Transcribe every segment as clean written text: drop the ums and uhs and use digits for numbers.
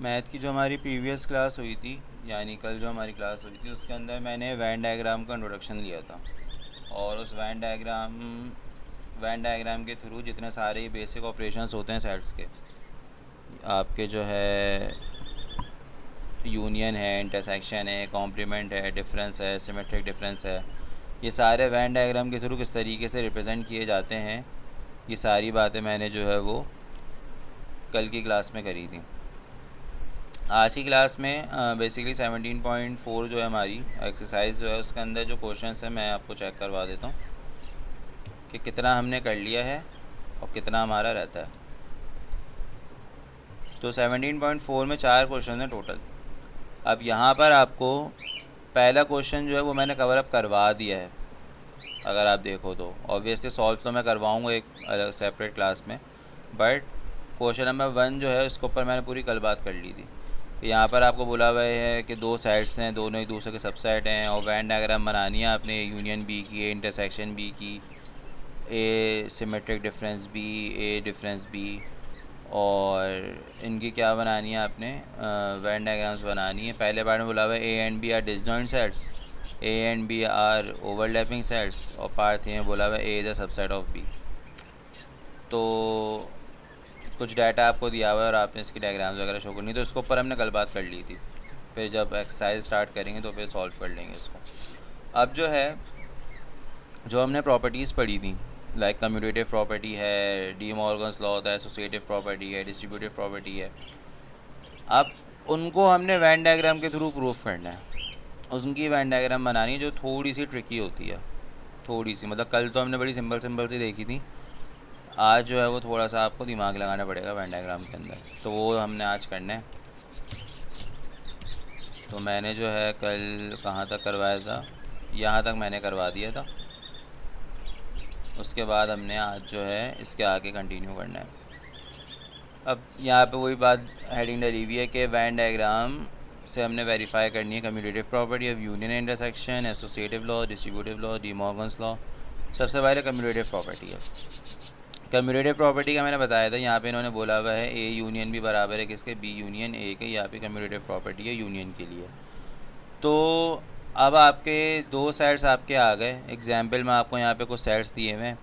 Math की जो हमारी प्रीवियस क्लास हुई थी, यानी कल जो हमारी क्लास हुई थी, उसके अंदर मैंने वैन डायग्राम का इंट्रोडक्शन लिया था। और उस वैन डायग्राम के थ्रू जितने सारे बेसिक ऑपरेशंस होते हैं सेट्स के, आपके जो है यूनियन है, इंटरसेक्शन है, कॉम्प्लीमेंट है, डिफरेंस है, सिमेट्रिक डिफरेंस है, ये सारे वैन डायग्राम के थ्रू किस तरीके से रिप्रेजेंट किए जाते हैं, ये सारी बातें मैंने जो है वो कल की क्लास में करी थी। आज की क्लास में बेसिकली 17.4 जो है हमारी एक्सरसाइज जो है, उसके अंदर जो क्वेश्चन है मैं आपको चेक करवा देता हूँ कि कितना हमने कर लिया है और कितना हमारा रहता है। तो 17.4 में 4 क्वेश्चन हैं टोटल। अब यहाँ पर आपको पहला क्वेश्चन जो है वो मैंने कवर अप करवा दिया है, अगर आप देखो तो। ऑब्वियसली सॉल्व तो मैं करवाऊँगा एक अलग सेपरेट क्लास में, बट क्वेश्चन नंबर 1 जो है उसके ऊपर मैंने पूरी कल बात कर ली थी। यहाँ पर आपको बोला हुआ है कि दो साइड्स हैं, दोनों एक दूसरे के सबसेट हैं, और वैन डायग्राम बनानी है आपने यूनियन बी की, ए इंटरसेक्शन बी की, ए सिमेट्रिक डिफरेंस बी, ए डिफरेंस बी, और इनकी क्या बनानी है आपने, वैन डायग्राम्स बनानी है। पहले पार्ट में बोला हुआ है A and B are disjoint sets, A and B are overlapping sets, और पार्ट 3 में बोला हुआ है A is a subset of B. तो कुछ डाटा आपको दिया हुआ है और आपने इसकी डायग्राम्स वगैरह शो करनी, तो इसके ऊपर हमने कल बात कर ली थी। फिर जब एक्सरसाइज स्टार्ट करेंगे तो फिर सॉल्व कर लेंगे इसको। अब जो है, जो हमने प्रॉपर्टीज़ पढ़ी थी, लाइक कम्यूटेटिव प्रॉपर्टी है, डी मॉर्गन्स लॉ होता है, एसोसिएटिव प्रॉपर्टी है, डिस्ट्रीब्यूटिव प्रॉपर्टी है, अब उनको हमने वैन डायग्राम के थ्रू प्रूफ करना है। उनकी वैन डायग्राम बनानी है जो थोड़ी सी ट्रिकी होती है, थोड़ी सी, मतलब कल तो हमने बड़ी सिंपल सिंपल सी देखी थी, आज जो है वो थोड़ा सा आपको दिमाग लगाना पड़ेगा वैन डायग्राम के अंदर, तो वो हमने आज करना है। तो मैंने जो है कल कहाँ तक करवाया था, यहाँ तक मैंने करवा दिया था। उसके बाद हमने आज जो है इसके आगे कंटिन्यू करना है। अब यहाँ पे वही बात हेडिंग डली हुई है कि वैन डायग्राम से हमने वेरीफाई करनी है commutative property of union intersection, associative law, distributive law, D Morgan's law. सबसे पहले कम्यूटेटिव प्रॉपर्टी है। कम्यूटेटिव प्रॉपर्टी का मैंने बताया था, यहाँ पे इन्होंने बोला हुआ है ए यूनियन भी बराबर है किसके, बी यूनियन ए के। यहाँ पे कम्यूटेटिव प्रॉपर्टी है यूनियन के लिए। तो अब आपके दो सेट्स आपके आ गए। एग्जाम्पल में आपको यहाँ पे कुछ सेट्स दिए हुए हैं।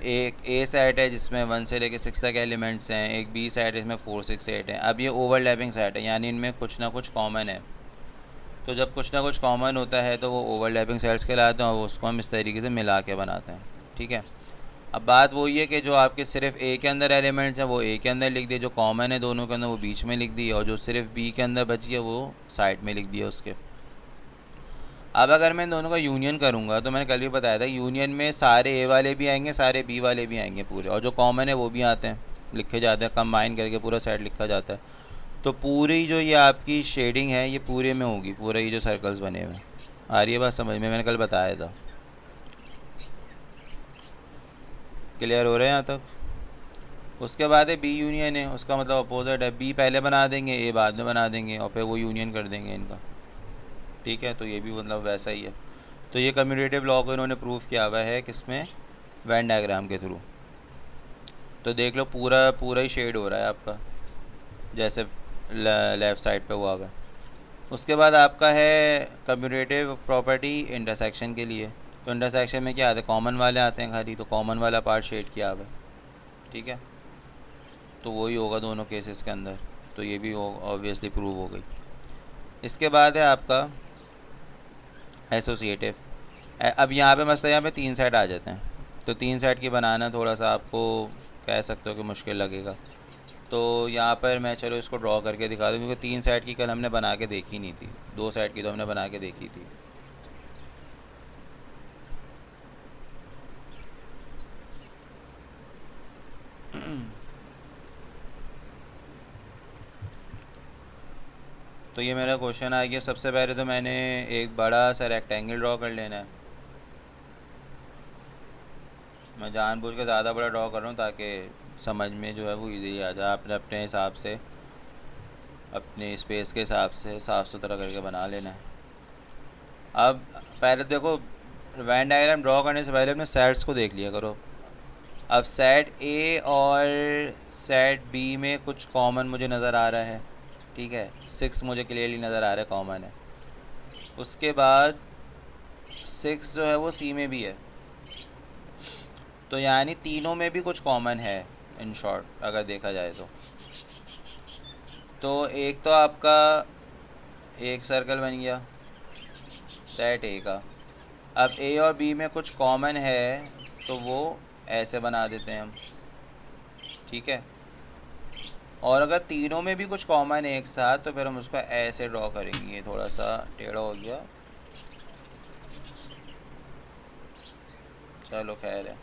एक ए सेट है जिसमें 1 से लेकर 6 तक एलिमेंट्स हैं, एक बी सेट है जिसमें 4, 6, 8 हैं। अब ये ओवरलैपिंग सेट है, यानी इनमें कुछ ना कुछ कॉमन है। तो जब कुछ ना कुछ कॉमन होता है तो वो ओवरलैपिंग सेट्स कहलाते हैं, और उसको हम इस तरीके से मिला के बनाते हैं। ठीक है, अब बात वही है कि जो आपके सिर्फ ए के अंदर एलिमेंट्स हैं वो ए के अंदर लिख दिए, जो कॉमन है दोनों के अंदर वो बीच में लिख दिए, और जो सिर्फ बी के अंदर बची है वो साइड में लिख दिया उसके। अब अगर मैं इन दोनों का यूनियन करूँगा, तो मैंने कल भी बताया था, यूनियन में सारे ए वाले भी आएंगे, सारे बी वाले भी आएंगे पूरे, और जो कॉमन है वो भी आते हैं, लिखे जाते हैं, कंबाइन करके पूरा सेट लिखा जाता है। तो पूरी जो ये आपकी शेडिंग है ये पूरे में होगी, पूरे ये जो सर्कल्स बने हुए हैं। आ रही है बात समझ में? मैंने कल बताया था। क्लियर हो रहा है यहाँ तक? उसके बाद है बी यूनियन है, उसका मतलब अपोजिट है, बी पहले बना देंगे, ए बाद में बना देंगे, और फिर वो यूनियन कर देंगे इनका। ठीक है, तो ये भी मतलब वैसा ही है। तो ये कम्यूटेटिव लॉ को इन्होंने प्रूफ किया हुआ है किसमें, वैन डायग्राम के थ्रू। तो देख लो पूरा पूरा ही शेड हो रहा है आपका, जैसे लेफ़्ट साइड पे हुआ हुआ है। उसके बाद आपका है कम्यूटेटिव प्रॉपर्टी इंटरसेक्शन के लिए। तो इंटरसेक्शन में क्या आते हैं, कॉमन वाले आते हैं खाली, तो कॉमन वाला पार्ट शेड किया हुआ है। ठीक है, तो वही होगा दोनों केसेस के अंदर, तो ये भी ऑब्वियसली प्रूव हो गई। इसके बाद है आपका एसोसिएटिव। अब यहाँ पे मसला, यहाँ पे 3 सेट आ जाते हैं, तो 3 सेट की बनाना थोड़ा सा आपको कह सकते हो कि मुश्किल लगेगा। तो यहाँ पर मैं चलो इसको ड्रॉ करके दिखा दूँ, क्योंकि 3 सेट की कल हमने बना के देखी नहीं थी, 2 सेट की तो हमने बना के देखी थी। तो ये मेरा क्वेश्चन आ गया। सबसे पहले तो मैंने एक बड़ा सा रेक्टेंगल ड्रॉ कर लेना है। मैं जानबूझ के ज़्यादा बड़ा ड्रॉ कर रहा हूँ ताकि समझ में जो है वो इजी आ जाए। आपने अपने हिसाब से, अपने स्पेस के हिसाब से साफ़ सुथरा करके बना लेना है। अब पहले देखो, वैन डायग्राम ड्रॉ करने से पहले अपने सेट्स को देख लिया करो। अब सेट ए और सेट बी में कुछ कॉमन मुझे नज़र आ रहा है, ठीक है, 6 मुझे क्लियरली नज़र आ रहा है कॉमन है। उसके बाद 6 जो है वो सी में भी है, तो यानी तीनों में भी कुछ कॉमन है इन शॉर्ट अगर देखा जाए तो एक तो आपका एक सर्कल बन गया सेट ए का। अब ए और बी में कुछ कॉमन है तो वो ऐसे बना देते हैं हम, ठीक है। और अगर तीनों में भी कुछ कॉमन है एक साथ तो फिर हम उसको ऐसे ड्रॉ करेंगे। ये थोड़ा सा टेढ़ा हो गया, चलो खैर है,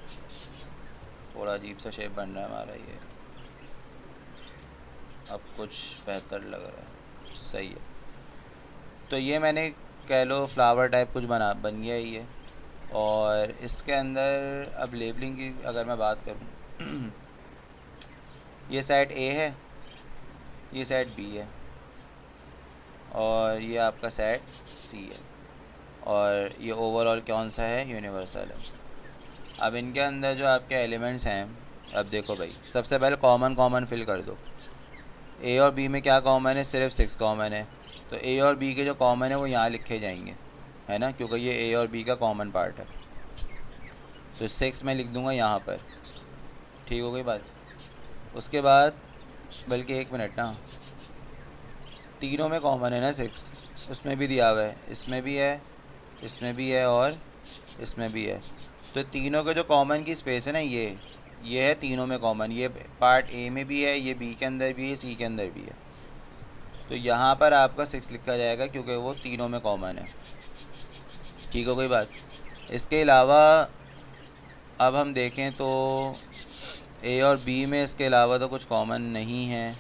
थोड़ा अजीब सा शेप बन रहा है हमारा ये, अब कुछ बेहतर लग रहा है, सही है। तो ये मैंने कह लो फ्लावर टाइप कुछ बन गया ही है। और इसके अंदर अब लेबलिंग की अगर मैं बात करूँ ये सेट ए है, ये सेट बी है और ये आपका सेट सी है, और ये ओवरऑल कौन सा है, यूनिवर्सल है। अब इनके अंदर जो आपके एलिमेंट्स हैं, अब देखो भाई, सबसे पहले कॉमन फिल कर दो। ए और बी में क्या कॉमन है, सिर्फ 6 कॉमन है, तो ए और बी के जो कॉमन है वो यहाँ लिखे जाएंगे, है ना, क्योंकि ये ए और बी का कॉमन पार्ट है। तो 6 मैं लिख दूंगा यहाँ पर, ठीक हो गई बात। उसके बाद बल्कि एक मिनट ना, तीनों में कॉमन है ना 6, उसमें भी दिया हुआ है, इसमें भी है, इसमें भी है और इसमें भी है। तो तीनों के जो कॉमन की स्पेस है ना, ये है तीनों में कॉमन, ये पार्ट ए में भी है, ये बी के अंदर भी है, सी के अंदर भी है। तो यहाँ पर आपका 6 लिखा जाएगा क्योंकि वो तीनों में कॉमन है, ठीक हो गई बात। इसके अलावा अब हम देखें तो ए और बी में इसके अलावा तो कुछ कॉमन नहीं है,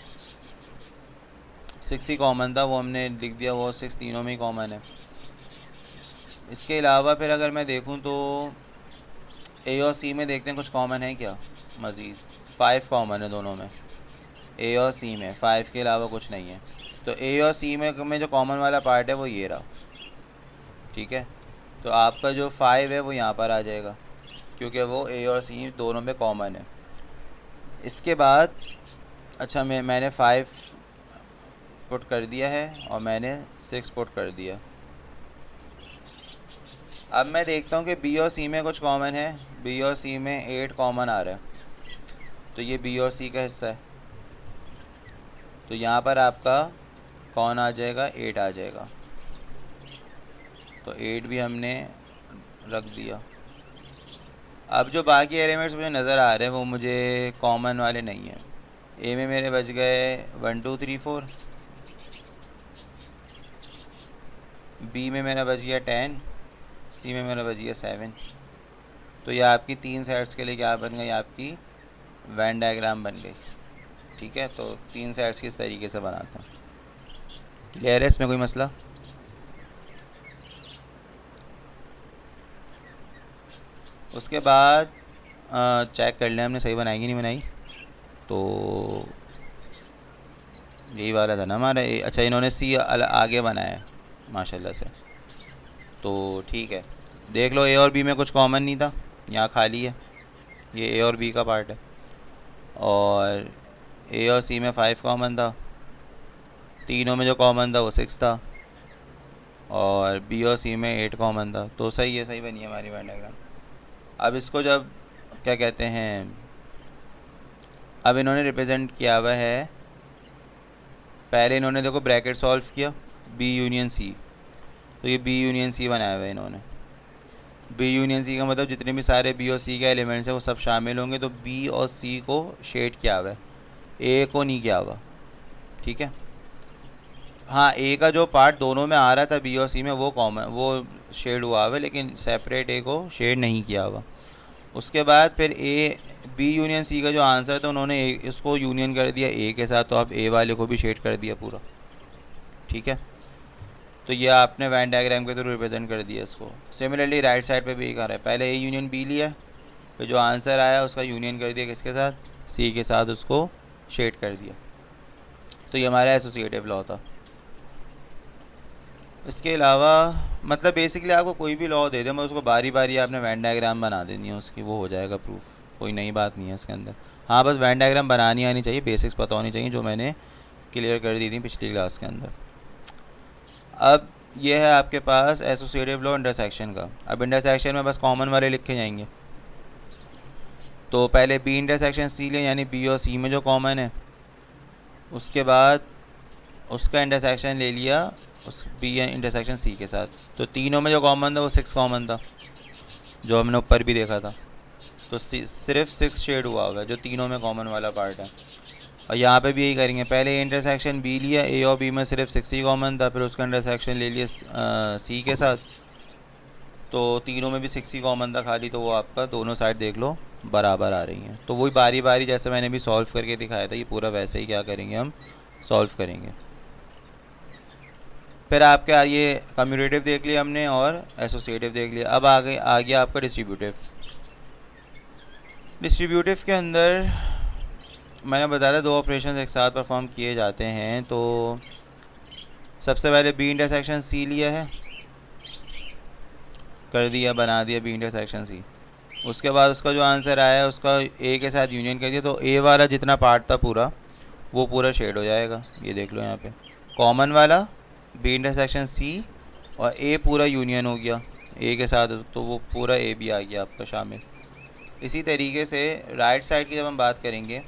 6 ही कॉमन था, वो हमने लिख दिया, वो 6 तीनों में ही कॉमन है। इसके अलावा फिर अगर मैं देखूं तो ए और सी में देखते हैं कुछ कॉमन है क्या मज़ीद। 5 कॉमन है दोनों में, ए और सी में 5 के अलावा कुछ नहीं है। तो ए और सी में जो कॉमन वाला पार्ट है वो ये रहा, ठीक है। तो आपका जो 5 है वो यहाँ पर आ जाएगा क्योंकि वो ए और सी दोनों में कॉमन है। इसके बाद अच्छा मैंने 5 पुट कर दिया है और मैंने 6 पुट कर दिया। अब मैं देखता हूँ कि बी और सी में कुछ कॉमन है, बी और सी में 8 कॉमन आ रहा है, तो ये बी और सी का हिस्सा है, तो यहाँ पर आपका कौन आ जाएगा, 8 आ जाएगा। तो 8 भी हमने रख दिया। अब जो बाकी एलिमेंट्स मुझे नज़र आ रहे हैं वो मुझे कॉमन वाले नहीं हैं। ए में मेरे बच गए 1 2 3 4, बी में मेरा बच गया 10, सी में मेरा बच गया 7। तो ये आपकी 3 सेट्स के लिए क्या बन गई, आपकी वेन डायग्राम बन गई, ठीक है। तो 3 सेट्स किस तरीके से बनाते हैं, क्लियर है, इसमें कोई मसला। उसके बाद चेक कर लें हमने सही बनाई कि नहीं बनाई। तो यही वाला था ना हमारा, अच्छा इन्होंने सी आगे बनाया है माशाल्लाह से, तो ठीक है। देख लो ए और बी में कुछ कॉमन नहीं था, यहाँ खाली है, ये ए और बी का पार्ट है। और ए और सी में 5 कॉमन था, तीनों में जो कॉमन था वो 6 था, और बी और सी में 8 कॉमन था। तो सही है, सही बनी है हमारी वेन डायग्राम। अब इसको जब क्या कहते हैं, अब इन्होंने रिप्रेजेंट किया हुआ है, पहले इन्होंने देखो ब्रैकेट सॉल्व किया बी यूनियन सी, तो ये बी यूनियन सी बनाया हुआ है इन्होंने। बी यूनियन सी का मतलब जितने भी सारे बी और सी के एलिमेंट्स हैं वो सब शामिल होंगे। तो बी और सी को शेड किया हुआ है, ए को नहीं किया हुआ, ठीक है। हाँ, ए का जो पार्ट दोनों में आ रहा था बी और सी में वो कॉमन, वो शेड हुआ हुआ है, लेकिन सेपरेट ए को शेड नहीं किया हुआ। उसके बाद फिर ए बी यूनियन सी का जो आंसर था उन्होंने इसको यूनियन कर दिया ए के साथ, तो आप ए वाले को भी शेड कर दिया पूरा, ठीक है। तो ये आपने वेन डायग्राम के थ्रू रिप्रेजेंट कर दिया इसको। सिमिलरली राइट साइड पे भी कर रहा है, पहले ए यूनियन बी लिया, फिर जो आंसर आया उसका यूनियन कर दिया किसके साथ, सी के साथ, उसको शेड कर दिया। तो ये हमारा एसोसिएटिव लॉ था। इसके अलावा मतलब बेसिकली आपको कोई भी लॉ दे दे, मैं उसको बारी बारी आपने वेन डायग्राम बना देनी है उसकी, वो हो जाएगा प्रूफ। कोई नई बात नहीं है इसके अंदर। हाँ बस वेन डायग्राम बनानी आनी चाहिए, बेसिक्स पता होनी चाहिए, जो मैंने क्लियर कर दी थी पिछली क्लास के अंदर। अब ये है आपके पास एसोसिएटिव लॉ इंटरसेक्शन का। अब इंटरसेक्शन में बस कॉमन वाले लिखे जाएंगे। तो पहले बी इंटरसेक्शन सी लें, यानी बी और सी में जो कॉमन है, उसके बाद उसका इंटरसेक्शन ले लिया उस बी इंटरसेक्शन सी के साथ। तो तीनों में जो कॉमन था वो 6 कॉमन था, जो हमने ऊपर भी देखा था। तो सिर्फ 6 शेड हुआ है जो तीनों में कॉमन वाला पार्ट है। और यहाँ पे भी यही करेंगे, पहले इंटरसेक्शन बी लिया, ए और बी में सिर्फ 6 ही कॉमन था, फिर उसका इंटरसेक्शन ले लिया सी के साथ, तो तीनों में भी 6 ही कॉमन था खाली। तो वो आपका दोनों साइड देख लो बराबर आ रही हैं। तो वही बारी बारी जैसे मैंने भी सॉल्व करके दिखाया था, ये पूरा वैसे ही क्या करेंगे हम सॉल्व करेंगे। फिर आपके ये कम्यूटेटिव देख लिया हमने और एसोसिएटिव देख लिया। अब आ गया आपका डिस्ट्रीब्यूटिव। डिस्ट्रीब्यूटिव के अंदर मैंने बताया था 2 ऑपरेशन एक साथ परफॉर्म किए जाते हैं। तो सबसे पहले बी इंटरसेक्शन सी लिया है, कर दिया, बना दिया बी इंटरसेक्शन सी। उसके बाद उसका जो आंसर आया है उसका ए के साथ यूनियन कर दिया, तो ए वाला जितना पार्ट था पूरा वो पूरा शेड हो जाएगा। ये देख लो यहाँ पे कॉमन वाला बी इंटरसेक्शन सी और ए पूरा यूनियन हो गया ए के साथ, तो वो पूरा ए भी आ गया आपका शामिल। इसी तरीके से राइट साइड की जब हम बात करेंगे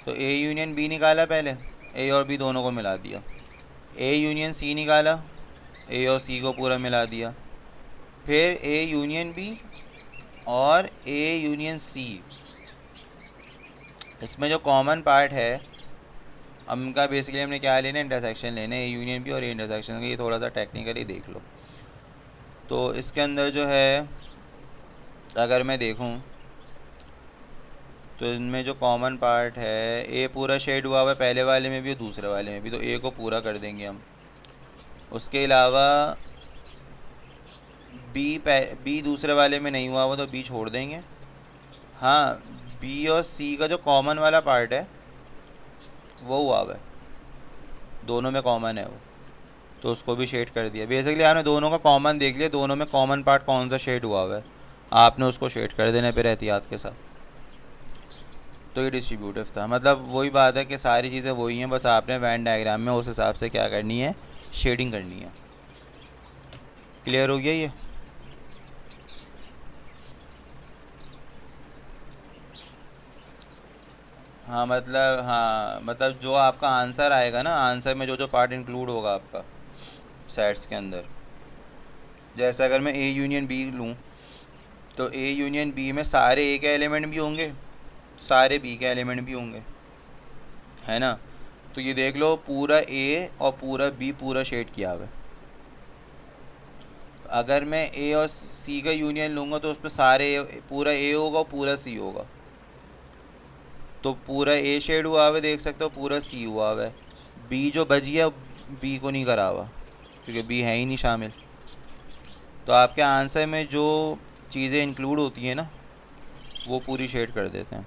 तो ए यूनियन बी निकाला, पहले ए और बी दोनों को मिला दिया। ए यूनियन सी निकाला, ए और सी को पूरा मिला दिया। फिर ए यूनियन बी और ए यूनियन सी, इसमें जो कॉमन पार्ट है उनका बेसिकली हमने क्या लेना है, इंटरसेक्शन लेना है, ए यूनियन बी और ए इंटरसेक्शन का। ये थोड़ा सा टेक्निकली देख लो। तो इसके अंदर जो है अगर मैं देखूं तो इनमें जो कॉमन पार्ट है, ए पूरा शेड हुआ हुआ है पहले वाले में भी और दूसरे वाले में भी, तो ए को पूरा कर देंगे हम। उसके अलावा बी दूसरे वाले में नहीं हुआ हुआ तो बी छोड़ देंगे। हाँ बी और सी का जो कॉमन वाला पार्ट है वो हुआ हुआ है, दोनों में कॉमन है वो, तो उसको भी शेड कर दिया। बेसिकली आपने दोनों का कॉमन देख लिया, दोनों में कॉमन पार्ट कौन सा शेड हुआ हुआ है आपने उसको शेड कर देना फिर एहतियात के साथ। तो ये डिस्ट्रीब्यूटिव था। मतलब वही बात है कि सारी चीज़ें वही हैं, बस आपने वेन डायग्राम में उस हिसाब से क्या करनी है, शेडिंग करनी है। क्लियर हो गया ये? हाँ मतलब जो आपका आंसर आएगा ना, आंसर में जो जो पार्ट इंक्लूड होगा आपका सेट्स के अंदर, जैसे अगर मैं ए यूनियन बी लूँ तो ए यूनियन बी में सारे ए के एलिमेंट भी होंगे, सारे बी के एलिमेंट भी होंगे, है ना। तो ये देख लो पूरा ए और पूरा बी पूरा शेड किया हुआ है। अगर मैं ए और सी का यूनियन लूँगा तो उसमें सारे पूरा ए होगा और पूरा सी होगा, तो पूरा ए शेड हुआ हुआ है, देख सकते हो, पूरा सी हुआ हुआ है। बी जो बच गया बी को नहीं करा हुआ क्योंकि बी है ही नहीं शामिल। तो आपके आंसर में जो चीज़ें इंक्लूड होती हैं ना वो पूरी शेड कर देते हैं।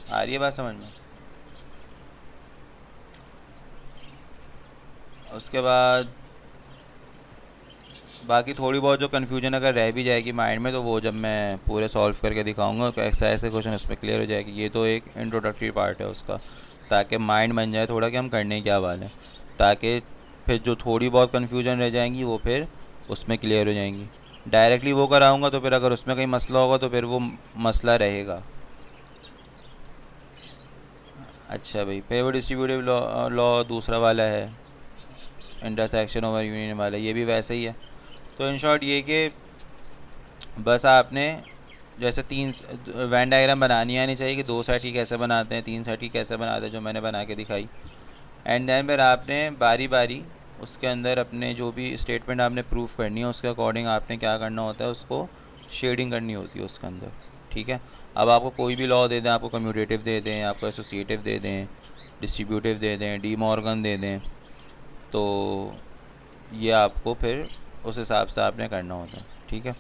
आ रही है बात समझ में? उसके बाद बाकी थोड़ी बहुत जो कन्फ्यूजन अगर रह भी जाएगी माइंड में तो वो जब मैं पूरे सॉल्व करके दिखाऊंगा तो एक्सरसाइज के क्वेश्चन उसमें क्लियर हो जाएगी। ये तो एक इंट्रोडक्टरी पार्ट है उसका, ताकि माइंड बन जाए थोड़ा कि हम करने क्या वाले हैं, ताकि फिर जो थोड़ी बहुत कन्फ्यूजन रह जाएंगी वो फिर उसमें क्लियर हो जाएंगी। डायरेक्टली वो कराऊंगा तो फिर अगर उसमें कहीं मसला होगा तो फिर वो मसला रहेगा। अच्छा भाई, फिर वो डिस्ट्रीब्यूटिव लॉ दूसरा वाला है, इंटरसेक्शन ओवर यूनियन वाला, ये भी वैसे ही है। तो इन शॉर्ट ये कि बस आपने जैसे 3 वेन डायग्राम बनानी आनी चाहिए कि 2 सेट की कैसे बनाते हैं, 3 सेट की कैसे बनाते हैं, जो मैंने बना के दिखाई। एंड देन फिर आपने बारी बारी उसके अंदर अपने जो भी स्टेटमेंट आपने प्रूफ करनी है उसके अकॉर्डिंग आपने क्या करना होता है, उसको शेडिंग करनी होती है उसके अंदर। ठीक है, अब आपको कोई भी लॉ दे दें, आपको कम्यूटेटिव दे दें, आपको एसोसिएटिव दे दें, डिस्ट्रीब्यूटिव दे दें, डी मॉर्गन दे दें, तो ये आपको फिर उस हिसाब से आपने करना होता है। ठीक है,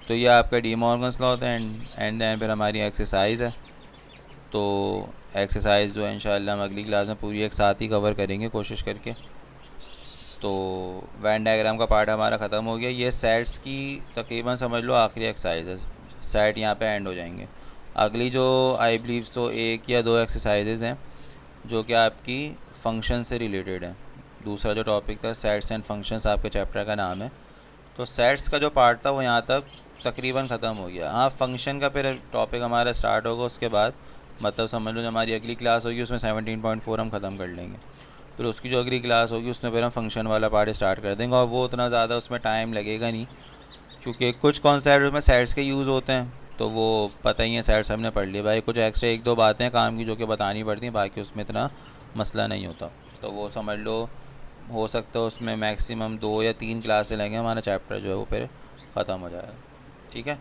तो ये आपका डी मॉर्गन्स लॉ होता है। एंड देन फिर हमारी एक्सरसाइज है। तो एक्सरसाइज जो है इंशाल्लाह हम अगली क्लास में पूरी एक साथ ही कवर करेंगे कोशिश करके। तो वैन डायग्राम का पार्ट हमारा ख़त्म हो गया। ये सेट्स की तकरीबन समझ लो आखिरी एक्सरसाइजेज, सेट यहाँ पे एंड हो जाएंगे। अगली जो आई बिलीव सो 1 या 2 एक्सरसाइजेज हैं जो कि आपकी फंक्शन से रिलेटेड है। दूसरा जो टॉपिक था सेट्स एंड फंक्शंस आपके चैप्टर का नाम है, तो सेट्स का जो पार्ट था वो यहाँ तक तकरीबन ख़त्म हो गया। हाँ, फंक्शन का फिर टॉपिक हमारा स्टार्ट होगा उसके बाद, मतलब समझ लो जो हमारी अगली क्लास होगी उसमें 17.4 हम ख़त्म कर लेंगे। फिर उसकी जो अगली क्लास होगी उसमें फिर हम फंक्शन वाला पार्ट स्टार्ट कर देंगे, और वो उतना ज़्यादा उसमें टाइम लगेगा नहीं, क्योंकि कुछ कॉन्सेप्ट उसमें सेट्स के यूज़ होते हैं तो वो पता ही है, सेट्स हमने पढ़ लिए भाई। कुछ एक्स्ट्रा 1-2 बातें हैं काम की जो कि बतानी पड़ती हैं, बाकी उसमें इतना मसला नहीं होता। तो वो समझ लो हो सकता है उसमें मैक्सिमम 2 या 3 क्लासें लगें, हमारा चैप्टर जो है वो फिर ख़त्म हो जाएगा। ठीक है।